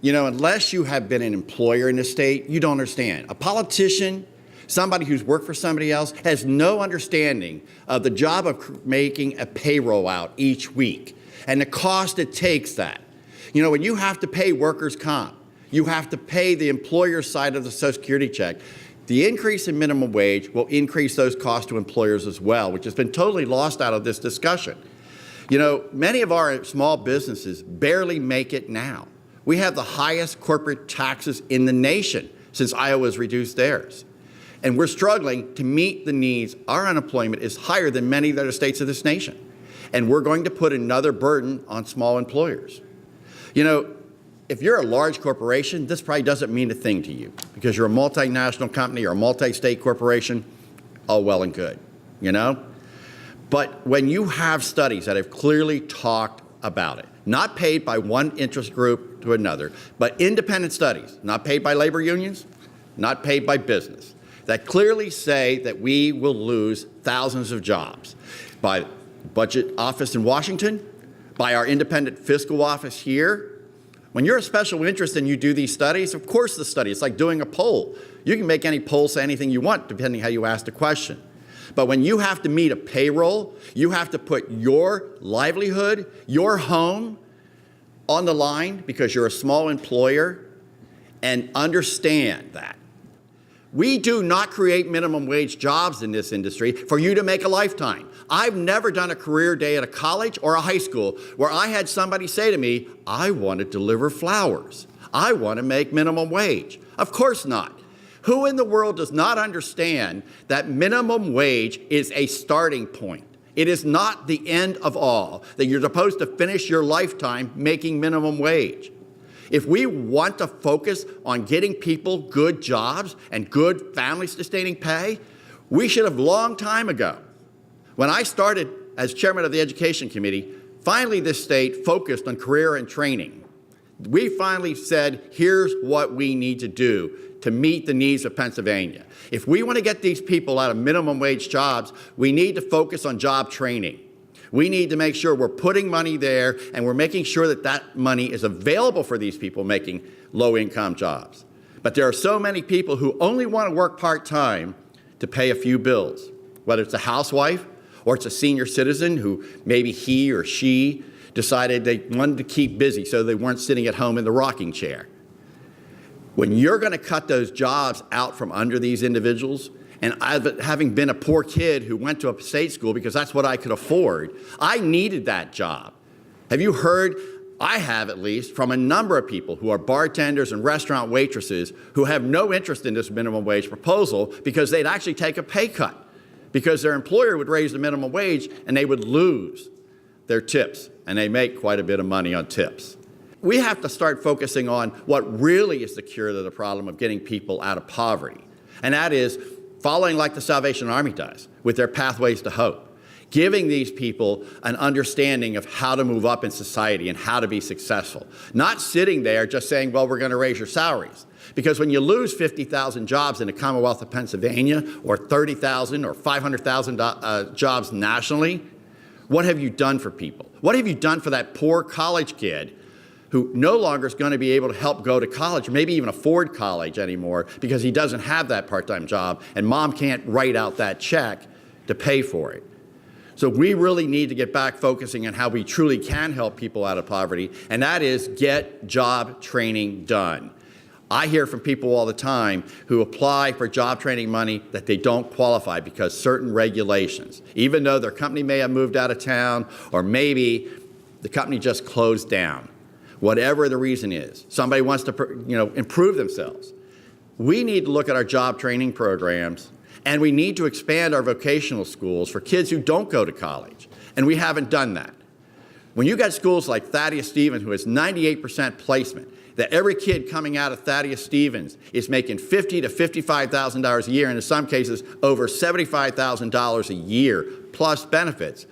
You know, unless you have been an employer in the state, you don't understand. A politician, somebody who's worked for somebody else, has no understanding of the job of making a payroll out each week and the cost it takes that. You know, when you have to pay workers' comp, you have to pay the employer's side of the Social Security check. The increase in minimum wage will increase those costs to employers as well, which has been totally lost out of this discussion. You know, many of our small businesses barely make it now. We have the highest corporate taxes in the nation since Iowa's reduced theirs. And we're struggling to meet the needs. Our unemployment is higher than many other states of this nation. And we're going to put another burden on small employers. You know, if you're a large corporation, this probably doesn't mean a thing to you because you're a multinational company or a multi-state corporation, all well and good, you know? But when you have studies that have clearly talked about it, not paid by one interest group to another, but independent studies, not paid by labor unions, not paid by business, that clearly say that we will lose thousands of jobs by budget office in Washington, by our independent fiscal office here. When you're a special interest and you do these studies, of course the study, it's like doing a poll. You can make any poll say anything you want depending how you ask the question. But when you have to meet a payroll, you have to put your livelihood, your home on the line because you're a small employer, and understand that. We do not create minimum wage jobs in this industry for you to make a lifetime. I've never done a career day at a college or a high school where I had somebody say to me, I want to deliver flowers. I want to make minimum wage. Of course not. Who in the world does not understand that minimum wage is a starting point? It is not the end of all, that you're supposed to finish your lifetime making minimum wage. If we want to focus on getting people good jobs and good family-sustaining pay, we should have long time ago. When I started as chairman of the Education Committee, finally this state focused on career and training. We finally said, here's what we need to do to meet the needs of Pennsylvania. If we want to get these people out of minimum wage jobs, we need to focus on job training. We need to make sure we're putting money there and we're making sure that that money is available for these people making low-income jobs. But there are so many people who only want to work part-time to pay a few bills, whether it's a housewife or it's a senior citizen who maybe he or she decided they wanted to keep busy so they weren't sitting at home in the rocking chair. When you're going to cut those jobs out from under these individuals, and having been a poor kid who went to a state school because that's what I could afford, I needed that job. Have you heard, I have at least, from a number of people who are bartenders and restaurant waitresses who have no interest in this minimum wage proposal because they'd actually take a pay cut because their employer would raise the minimum wage and they would lose their tips, and they make quite a bit of money on tips. We have to start focusing on what really is the cure to the problem of getting people out of poverty, and that is following like the Salvation Army does with their Pathways to Hope, giving these people an understanding of how to move up in society and how to be successful. Not sitting there just saying, well, we're going to raise your salaries. Because when you lose 50,000 jobs in the Commonwealth of Pennsylvania or 30,000 or 500,000 jobs nationally, what have you done for people? What have you done for that poor college kid who no longer is going to be able to help go to college, or maybe even afford college anymore because he doesn't have that part-time job and mom can't write out that check to pay for it. So we really need to get back focusing on how we truly can help people out of poverty, and that is get job training done. I hear from people all the time who apply for job training money that they don't qualify because certain regulations, even though their company may have moved out of town or maybe the company just closed down. Whatever the reason is, somebody wants to, improve themselves. We need to look at our job training programs, and we need to expand our vocational schools for kids who don't go to college, and we haven't done that. When you got schools like Thaddeus Stevens, who has 98% placement, that every kid coming out of Thaddeus Stevens is making $50,000 to $55,000 a year, and in some cases over $75,000 a year plus benefits.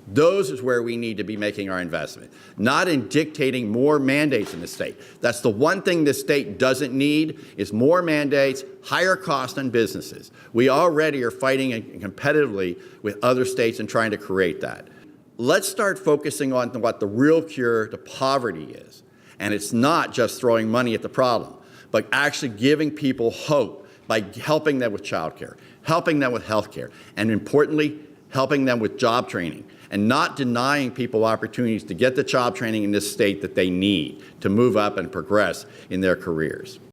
Those is where we need to be making our investment, not in dictating more mandates in the state. That's the one thing this state doesn't need is more mandates, higher cost on businesses. We already are fighting competitively with other states and trying to create that. Let's start focusing on what the real cure to poverty is. And it's not just throwing money at the problem, but actually giving people hope by helping them with childcare, helping them with health care, and importantly, helping them with job training, and not denying people opportunities to get the job training in this state that they need to move up and progress in their careers.